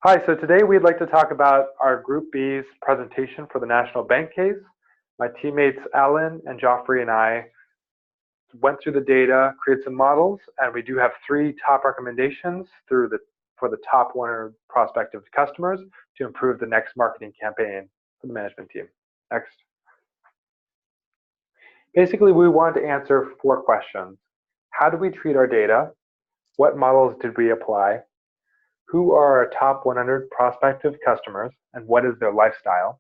Hi, so today we'd like to talk about our Group B's presentation for the National Bank case. My teammates Alan and Joffrey and I went through the data, created some models, and we do have 3 top recommendations for the top 100 prospective customers to improve the next marketing campaign for the management team. Next. Basically, we want to answer 4 questions. How do we treat our data? What models did we apply? Who are our top 100 prospective customers and what is their lifestyle?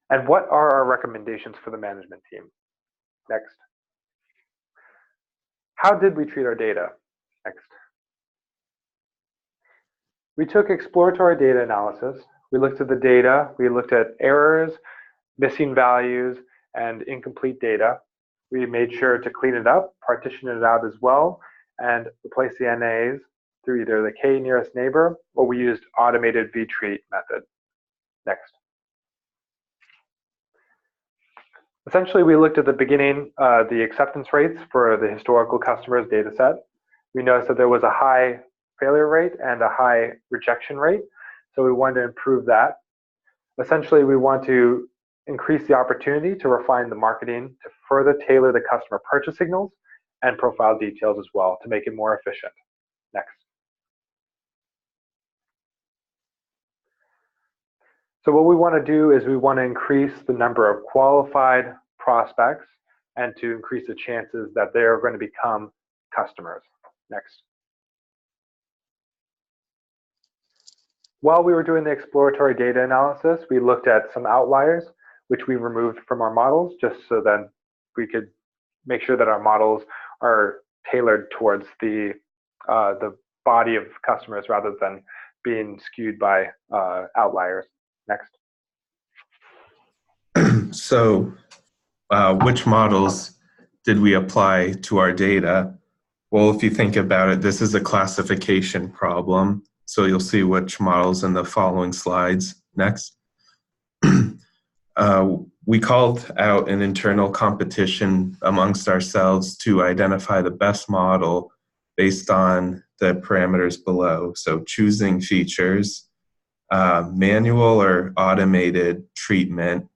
And what are our recommendations for the management team? Next. How did we treat our data? Next. We took exploratory data analysis. We looked at the data. We looked at errors, missing values, and incomplete data. We made sure to clean it up, partition it out as well, and replace the NAs through either the K nearest neighbor or we used automated V-treat method. Next. Essentially, we looked at the beginning, the acceptance rates for the historical customers data set. We noticed that there was a high failure rate and a high rejection rate, so we wanted to improve that. Essentially, we want to increase the opportunity to refine the marketing to further tailor the customer purchase signals and profile details as well to make it more efficient. Next. So what we want to do is we want to increase the number of qualified prospects and to increase the chances that they are going to become customers. Next. While we were doing the exploratory data analysis, we looked at some outliers, which we removed from our models just so that we could make sure that our models are tailored towards the body of customers rather than being skewed by outliers. Next. So which models did we apply to our data? Well, if you think about it, this is a classification problem. So you'll see which models in the following slides. Next. We called out an internal competition amongst ourselves to identify the best model based on the parameters below. So choosing features, manual or automated treatment.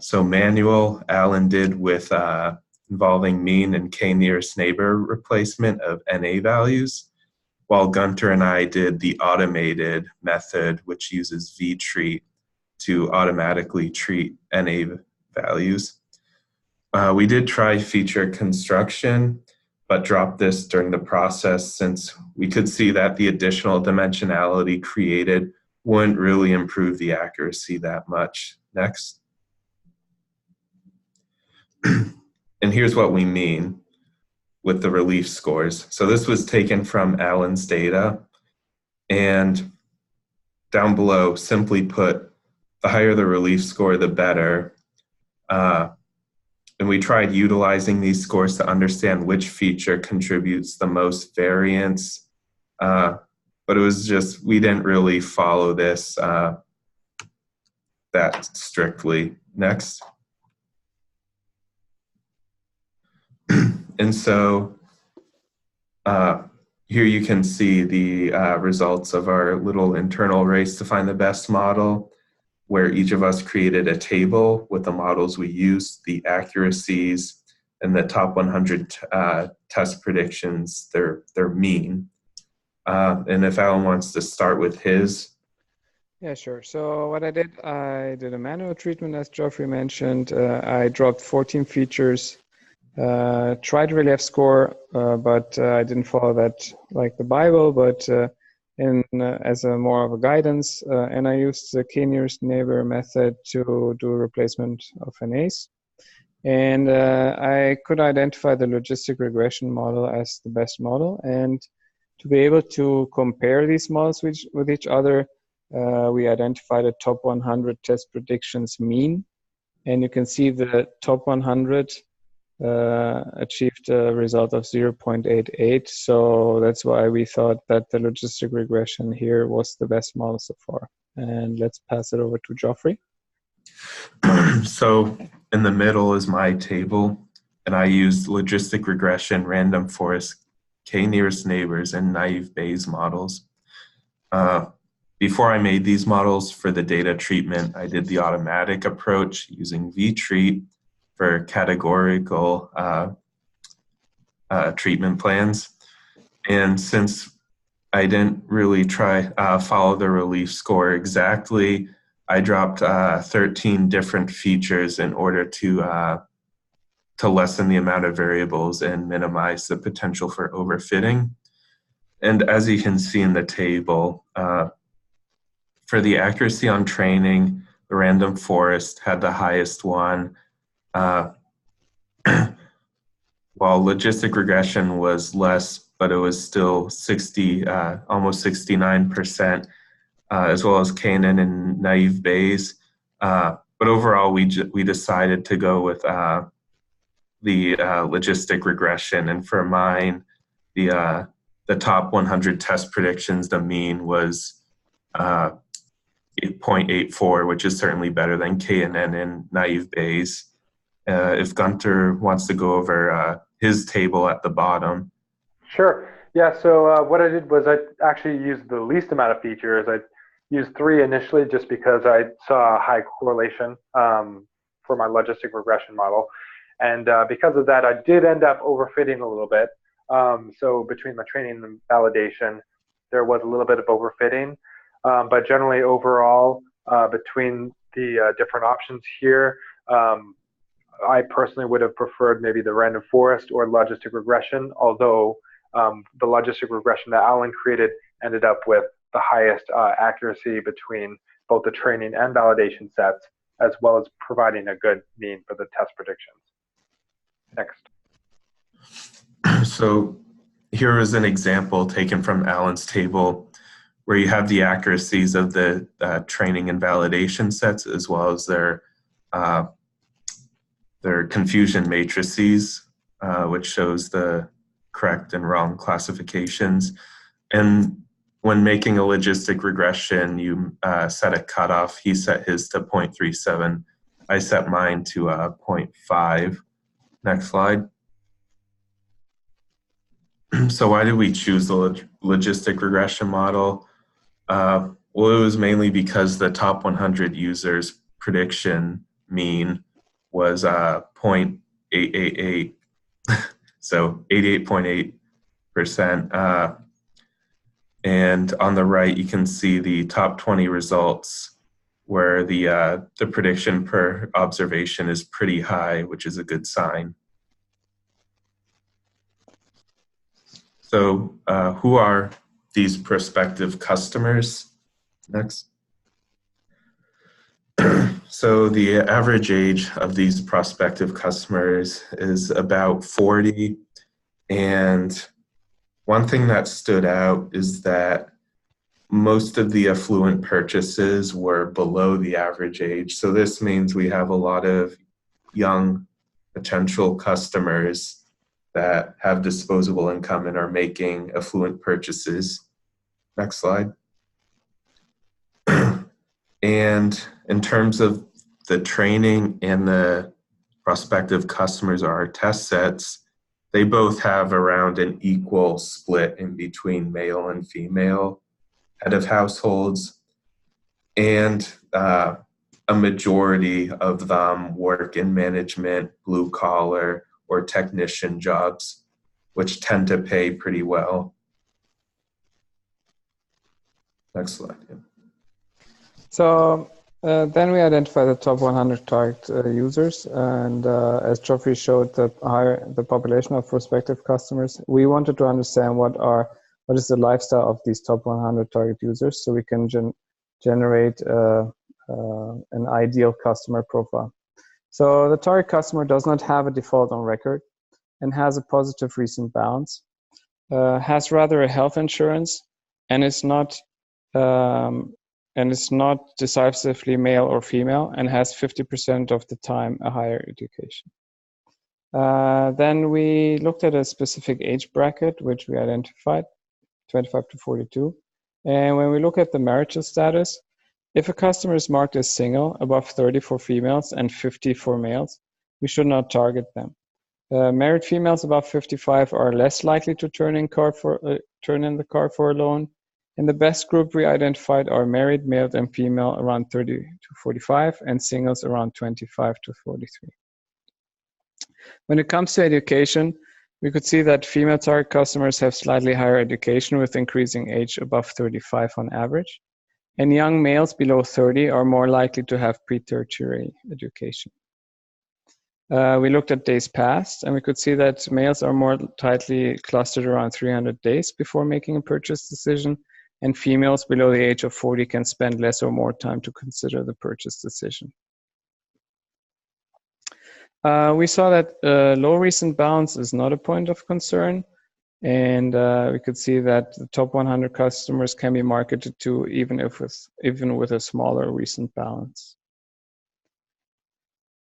So manual, Alan did with involving mean and K nearest neighbor replacement of NA values, while Gunter and I did the automated method, which uses V-treat to automatically treat NA values. We did try feature construction, but dropped this during the process since we could see that the additional dimensionality created wouldn't really improve the accuracy that much. Next. And here's what we mean with the relief scores. So this was taken from Alan's data, and down below, simply put, the higher the relief score, the better. And we tried utilizing these scores to understand which feature contributes the most variance. But it was just, we didn't really follow this that strictly. Next. And so here you can see the results of our little internal race to find the best model, where each of us created a table with the models we used, the accuracies, and the top 100 test predictions, their mean. And if Alan wants to start with his. Yeah, sure. So what I did a manual treatment, as Geoffrey mentioned. I dropped 14 features, tried relief score, but I didn't follow that like the Bible, but as a more of a guidance, and I used the K nearest neighbor method to do a replacement of NAs. And I could identify the logistic regression model as the best model. And to be able to compare these models with each other, we identified a top 100 test predictions mean. And you can see the top 100 achieved a result of 0.88. So that's why we thought that the logistic regression here was the best model so far. And let's pass it over to Geoffrey. So in the middle is my table, and I used logistic regression, random forest, K nearest naive Bayes models. Before I made these models for the data treatment, I did the automatic approach using vtreat for categorical treatment plans. And since I didn't really follow the relief score exactly, I dropped 13 different features in order to lessen the amount of variables and minimize the potential for overfitting. And as you can see in the table, for the accuracy on training, the random forest had the highest one, while logistic regression was less, but it was still almost 69%, as well as Canaan and naive Bayes. But overall, we decided to go with the logistic regression, and for mine, the top 100 test predictions, the mean was 8.84, which is certainly better than K&N and naive Bayes. If Gunter wants to go over his table at the bottom. Sure. Yeah, so what I did was I actually used the least amount of features. I used 3 initially just because I saw a high correlation for my logistic regression model. And because of that, I did end up overfitting a little bit. So between my training and validation, there was a little bit of overfitting. But generally overall, between the different options here, I personally would have preferred maybe the random forest or logistic regression, although the logistic regression that Alan created ended up with the highest accuracy between both the training and validation sets, as well as providing a good mean for the test predictions. Next. So here is an example taken from Alan's table where you have the accuracies of the training and validation sets, as well as their confusion matrices, which shows the correct and wrong classifications. And when making a logistic regression, you set a cutoff. He set his to 0.37. I set mine to 0.5. Next slide. So why did we choose the logistic regression model? Well, it was mainly because the top 100 users' prediction mean was 0.888, so 88.8%. And on the right, you can see the top 20 results where the prediction per observation is pretty high, which is a good sign. So who are these prospective customers? Next. So the average age of these prospective customers is about 40. And one thing that stood out is that most of the affluent purchases were below the average age. So this means we have a lot of young potential customers that have disposable income and are making affluent purchases. Next slide. And in terms of the training and the prospective customers or our test sets, they both have around an equal split in between male and female head of households. And a majority of them work in management, blue collar, or technician jobs, which tend to pay pretty well. Next slide. Yeah. So then we identify the top 100 target users, and as Geoffrey showed, the population of prospective customers, we wanted to understand what is the lifestyle of these top 100 target users, so we can generate an ideal customer profile. So the target customer does not have a default on record and has a positive recent balance, has rather a health insurance, and is not decisively male or female, and has 50% of the time a higher education. Then we looked at a specific age bracket, which we identified, 25 to 42. And when we look at the marital status, if a customer is marked as single, above 30 for females and 50 for males, we should not target them. Married females above 55 are less likely to turn in the car for a loan, In the best group we identified are married, male and female around 30 to 45, and singles around 25 to 43. When it comes to education, we could see that female target customers have slightly higher education with increasing age above 35 on average, and young males below 30 are more likely to have pre-tertiary education. We looked at days passed, and we could see that males are more tightly clustered around 300 days before making a purchase decision, and females below the age of 40 can spend less or more time to consider the purchase decision. We saw that low recent balance is not a point of concern, and we could see that the top 100 customers can be marketed to even with a smaller recent balance.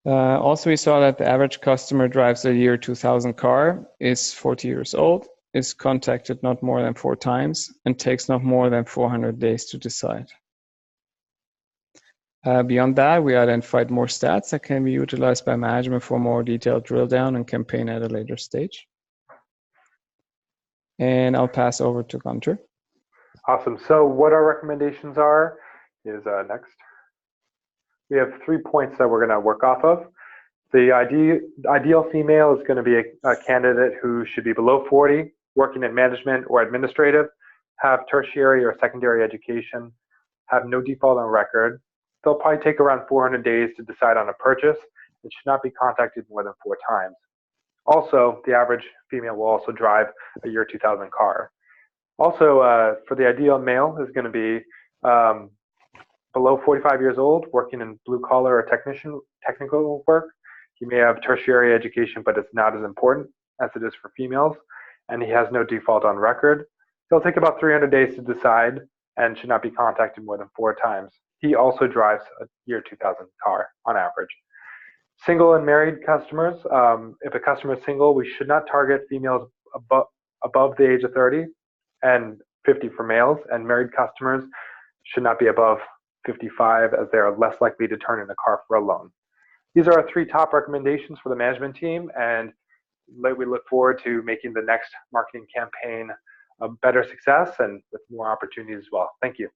Also, we saw that the average customer drives a year 2000 car, is 40 years old, is contacted not more than 4 times, and takes not more than 400 days to decide. Beyond that, we identified more stats that can be utilized by management for more detailed drill down and campaign at a later stage. And I'll pass over to Gunter. Awesome. So what our recommendations are is next. We have 3 points that we're going to work off of. The ideal female is going to be a candidate who should be below 40, working in management or administrative, have tertiary or secondary education, have no default on record. They'll probably take around 400 days to decide on a purchase and should not be contacted more than 4 times. Also, the average female will also drive a year 2000 car. Also, for the ideal male is going to be below 45 years old, working in blue collar or technical work. He may have tertiary education, but it's not as important as it is for females, and he has no default on record. He'll take about 300 days to decide and should not be contacted more than 4 times. He also drives a year 2000 car on average. Single and married customers, if a customer is single, we should not target females above the age of 30 and 50 for males, and married customers should not be above 55 as they are less likely to turn in a car for a loan. These are our 3 top recommendations for the management team, and we look forward to making the next marketing campaign a better success and with more opportunities as well. Thank you.